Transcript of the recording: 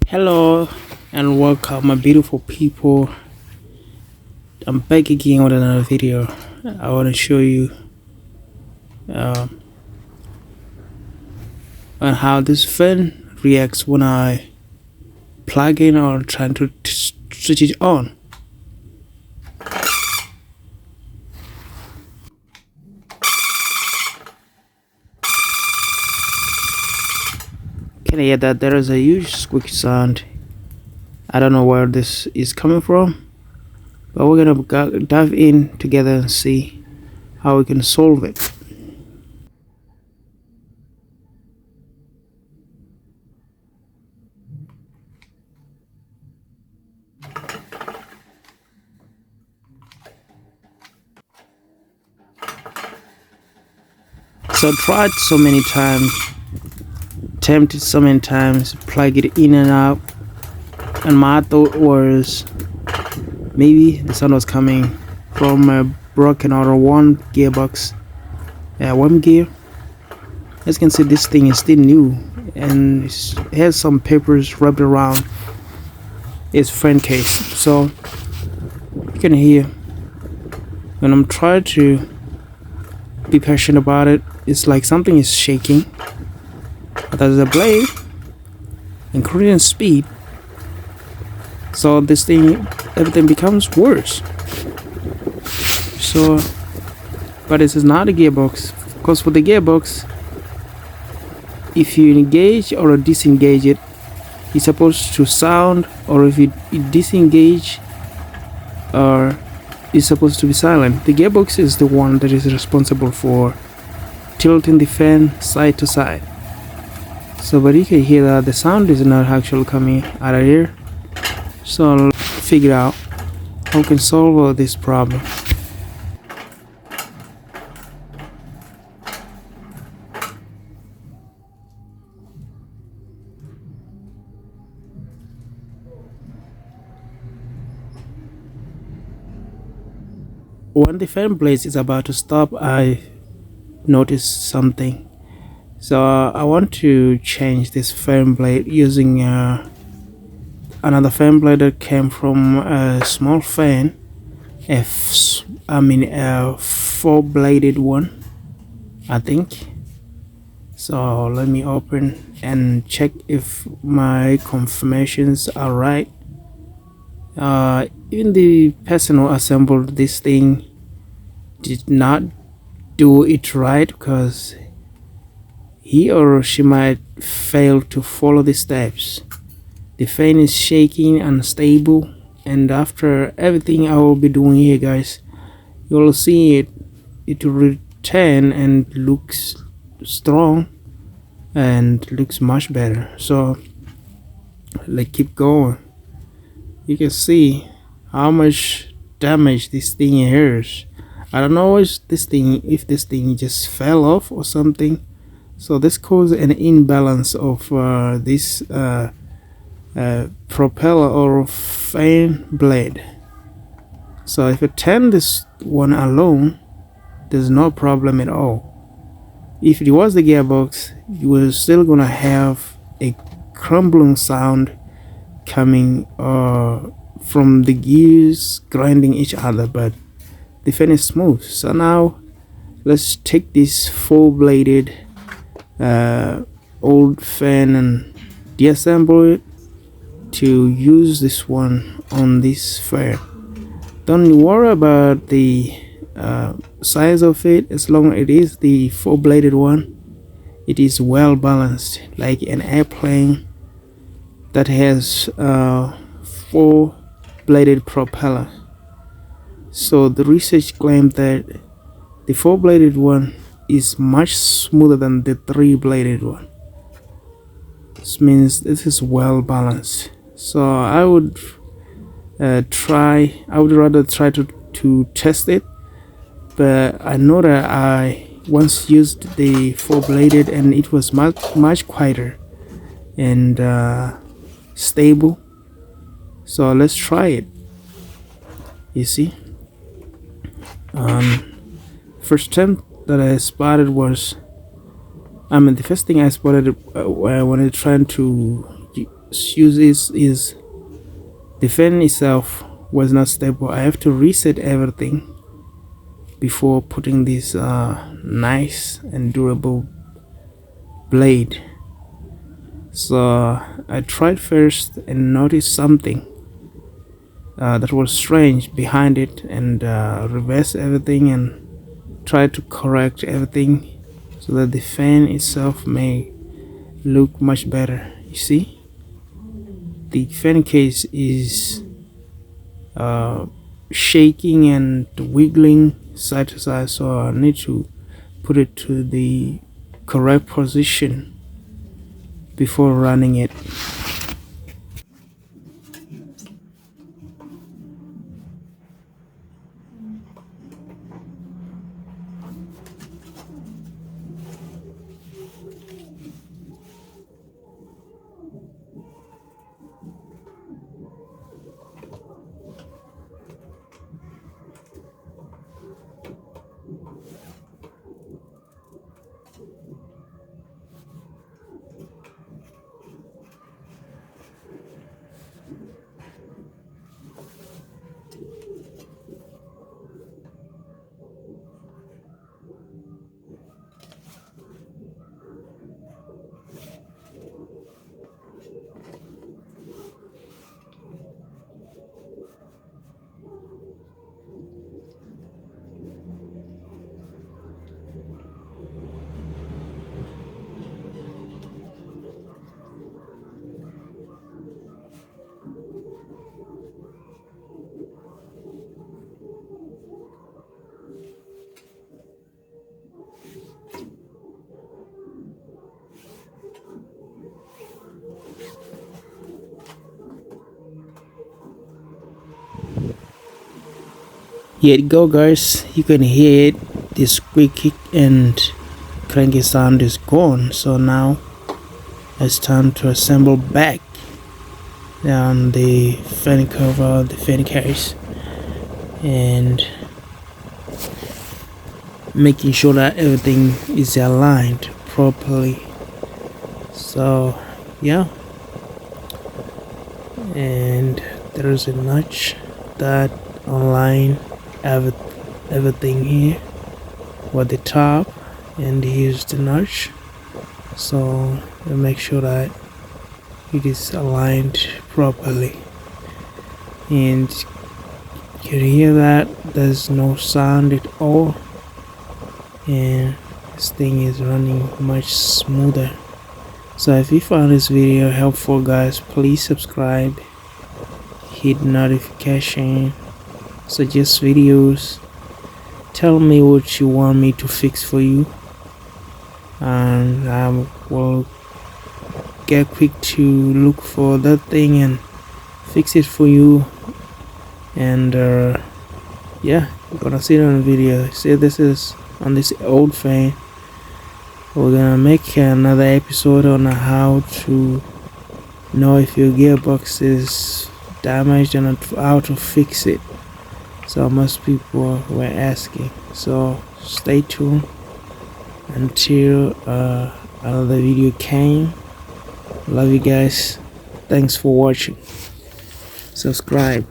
Hello and welcome, my beautiful people. I'm back again with another video. I want to show you uh, on how this fan reacts when I plug in or trying to switch it on. Can you hear that? There is a huge squeak sound. I don't know where this is coming from, but we're gonna dive in together and see how we can solve it. So I tried so many times, attempted so many times, plug it in and out, and my thought was maybe the sound was coming from a broken or one gearbox, one gear. As you can see, this thing is still new and it has some papers wrapped around its front case. So you can hear when I'm trying to be patient about it, it's like something is shaking. There's a blade increasing speed, so this thing, everything becomes worse. So, but this is not a gearbox, because for the gearbox, if you engage or disengage it, it's supposed to sound, or if you disengage, or it's supposed to be silent. The gearbox is the one that is responsible for tilting the fan side to side. So, but you can hear that the sound is not actually coming out of here. So I'll figure out how we can solve this problem. When the fan blade is about to stop, I notice something. So I want to change this fan blade using another fan blade that came from a small fan, a four-bladed one, I think. So let me open and check if my confirmations are right. Even the person who assembled this thing did not do it right, because he or she might fail to follow the steps. The fan is shaking, unstable, and after everything I will be doing here, guys, you will see it will return and looks strong and looks much better. So let's keep going. You can see how much damage this thing has. I don't know if this thing just fell off or something. So this causes an imbalance of this propeller or fan blade. So if I turn this one alone, there's no problem at all. If it was the gearbox, you were still gonna have a crumbling sound coming from the gears grinding each other, but the fan is smooth. So now let's take this four-bladed old fan and deassemble it to use this one on this fan. Don't worry about the size of it, as long as it is the four-bladed one. It is well balanced, like an airplane that has four-bladed propeller. So the research claimed that the four-bladed one is much smoother than the three-bladed one. This means this is well balanced. So I would rather try to test it, but I know that I once used the four-bladed and it was much quieter and stable. So let's try it. You see, first attempt that I spotted was, the first thing I spotted when I trying to issues is the fan itself was not stable. I have to reset everything before putting this nice and durable blade. So I tried first and noticed something that was strange behind it, and reversed everything and tried to correct everything so that the fan itself may look much better. You see, the fan case is shaking and wiggling side to side, so I need to put it to the correct position before running it. Here it go, guys. You can hear it. The squeaky and cranky sound is gone. So now it's time to assemble back down the fan cover, the fan case, and making sure that everything is aligned properly. So yeah, and there's a notch that align everything here with the top, and here's the notch, so make sure that it is aligned properly. And you can hear that there's no sound at all, and this thing is running much smoother. So if you found this video helpful, guys, please subscribe, hit notification, suggest videos, tell me what you want me to fix for you, and I will get quick to look for that thing and fix it for you. And yeah, you're gonna see it on the video. See, this is on this old fan. We're gonna make another episode on how to know if your gearbox is damaged and how to fix it. So most people were asking, so stay tuned until another video came. Love you guys, thanks for watching, subscribe.